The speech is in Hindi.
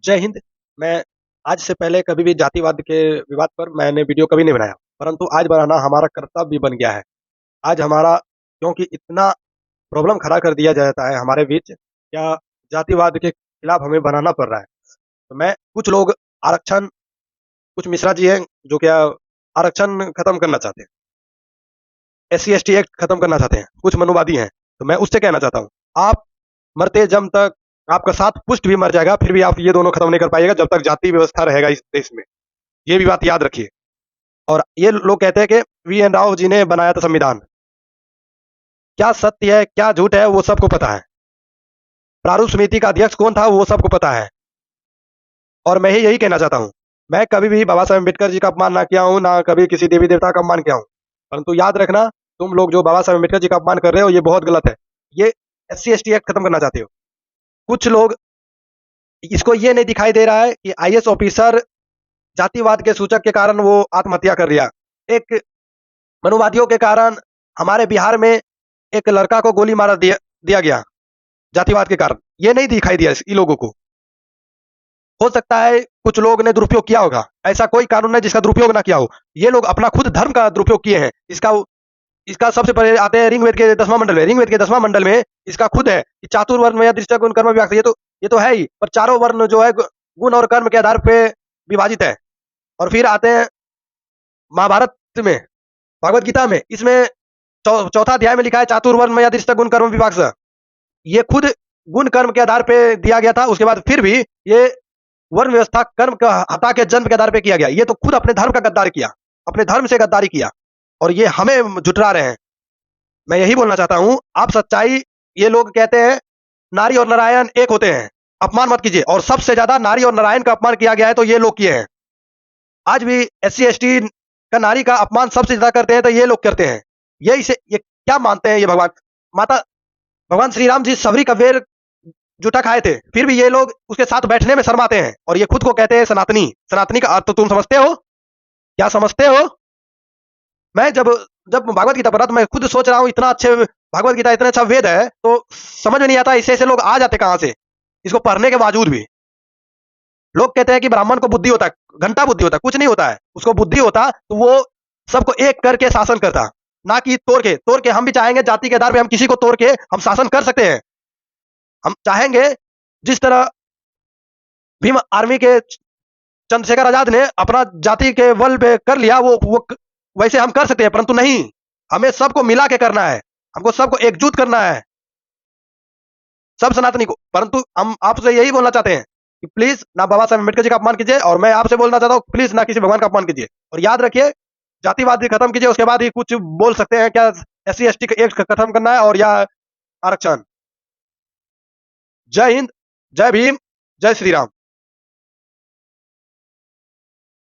जय हिंद। मैं आज से पहले कभी भी जातिवाद के विवाद पर मैंने वीडियो कभी नहीं बनाया, परंतु आज बनाना हमारा कर्तव्य बन गया है। आज हमारा क्योंकि इतना प्रॉब्लम खड़ा कर दिया जाता है हमारे बीच, क्या जातिवाद के खिलाफ हमें बनाना पड़ रहा है। तो मैं कुछ लोग आरक्षण, कुछ मिश्रा जी हैं जो क्या आरक्षण खत्म करना चाहते हैं, SC ST एक्ट खत्म करना चाहते हैं, कुछ मनुवादी हैं। तो मैं उससे कहना चाहता हूँ, आप मरते जम तक आपका सात पुष्ट भी मर जाएगा, फिर भी आप ये दोनों खत्म नहीं कर पाइएगा जब तक जाति व्यवस्था रहेगा इस देश में। ये भी बात याद रखिए। और ये लोग कहते हैं कि VN राव जी ने बनाया था संविधान। क्या सत्य है क्या झूठ है वो सबको पता है। प्रारूप समिति का अध्यक्ष कौन था वो सबको पता है। और मैं ही यही कहना चाहता हूँ, मैं कभी भी बाबा साहेब अम्बेडकर जी का अपमान ना किया हूँ, ना कभी किसी देवी देवता का अपमान किया हूँ। परंतु याद रखना, तुम लोग जो बाबा साहेब अम्बेडकर जी का अपमान कर रहे हो ये बहुत गलत है। ये SC ST एक्ट खत्म करना चाहते हो। कुछ लोग, इसको ये नहीं दिखाई दे रहा है कि IAS ऑफिसर जातिवाद के सूचक के कारण वो आत्महत्या कर लिया। एक मनुवादियों के कारण हमारे बिहार में एक लड़का को गोली मार दिया गया, जातिवाद के कारण। ये नहीं दिखाई दिया इन लोगों को। हो सकता है कुछ लोग ने दुरुपयोग किया होगा, ऐसा कोई कानून नहीं जिसका दुरुपयोग ना किया हो। ये लोग अपना खुद धर्म का दुरुपयोग किए हैं। इसका इसका सबसे पहले आते हैं ऋग्वेद के 10वां मंडल में। ऋग्वेद के 10वां मंडल में इसका खुद है कि चातुर्वर्ण में या दृष्टि गुण कर्म विभाग से, ये तो है ही, पर चारों वर्ण जो है गुण और कर्म के आधार पे विभाजित है। और फिर आते हैं महाभारत में, भगवत गीता में, इसमें चौथा अध्याय में लिखा है चातुर्वर्ण में या दृष्टि गुण कर्म विभाग से। ये खुद गुण कर्म के आधार पे दिया गया था। उसके बाद फिर भी ये वर्ण व्यवस्था कर्म का हटा के जन्म के आधार पे किया गया। ये तो खुद अपने धर्म का गद्दारी किया, अपने धर्म से गद्दारी किया, और ये हमें झुठला रहे हैं। मैं यही बोलना चाहता हूं, आप सच्चाई, ये लोग कहते हैं नारी और नारायण एक होते हैं, अपमान मत कीजिए। और सबसे ज्यादा नारी और नारायण का अपमान किया गया है तो ये लोग किए हैं। आज भी SC ST का नारी का अपमान सबसे ज्यादा करते हैं तो ये लोग करते हैं। ये क्या मानते हैं ये भगवान माता, भगवान श्री राम जी सबरी का बेर जूठा खाए थे, फिर भी ये लोग उसके साथ बैठने में शर्माते हैं। और ये खुद को कहते हैं सनातनी। सनातनी का अर्थ तो तुम समझते हो? क्या समझते हो? मैं जब जब भगवत गीता पढ़ा तो मैं खुद सोच रहा हूँ, इतना अच्छे भगवत गीता, इतना अच्छा वेद है, तो समझ में नहीं आता ऐसे ऐसे लोग आ जाते कहां से, इसको पढ़ने के बावजूद भी। लोग कहते हैं कि ब्राह्मण को बुद्धि होता है, घंटा बुद्धि होता है, कुछ नहीं होता है। उसको बुद्धि होता तो वो सबको एक करके शासन करता, ना कि तोड़ के। हम भी चाहेंगे जाति के आधार पे हम किसी को तोड़ के हम शासन कर सकते हैं। हम चाहेंगे जिस तरह भीम आर्मी के चंद्रशेखर आजाद ने अपना जाति के बल पे कर लिया, वो वैसे हम कर सकते हैं, परंतु नहीं। हमें सबको मिला के करना है, हमको सबको एकजुट करना है, सब सनातनी को। परंतु हम आपसे यही बोलना चाहते हैं कि प्लीज ना बाबा साहेब अम्बेडकर जी का अपमान कीजिए, और मैं आपसे बोलना चाहता हूँ प्लीज ना किसी भगवान का अपमान कीजिए। और याद रखिए, जातिवाद भी खत्म कीजिए, उसके बाद ही कुछ बोल सकते हैं। क्या SC ST का एक खत्म करना है और या आरक्षण। जय हिंद, जय भीम, जय श्री राम।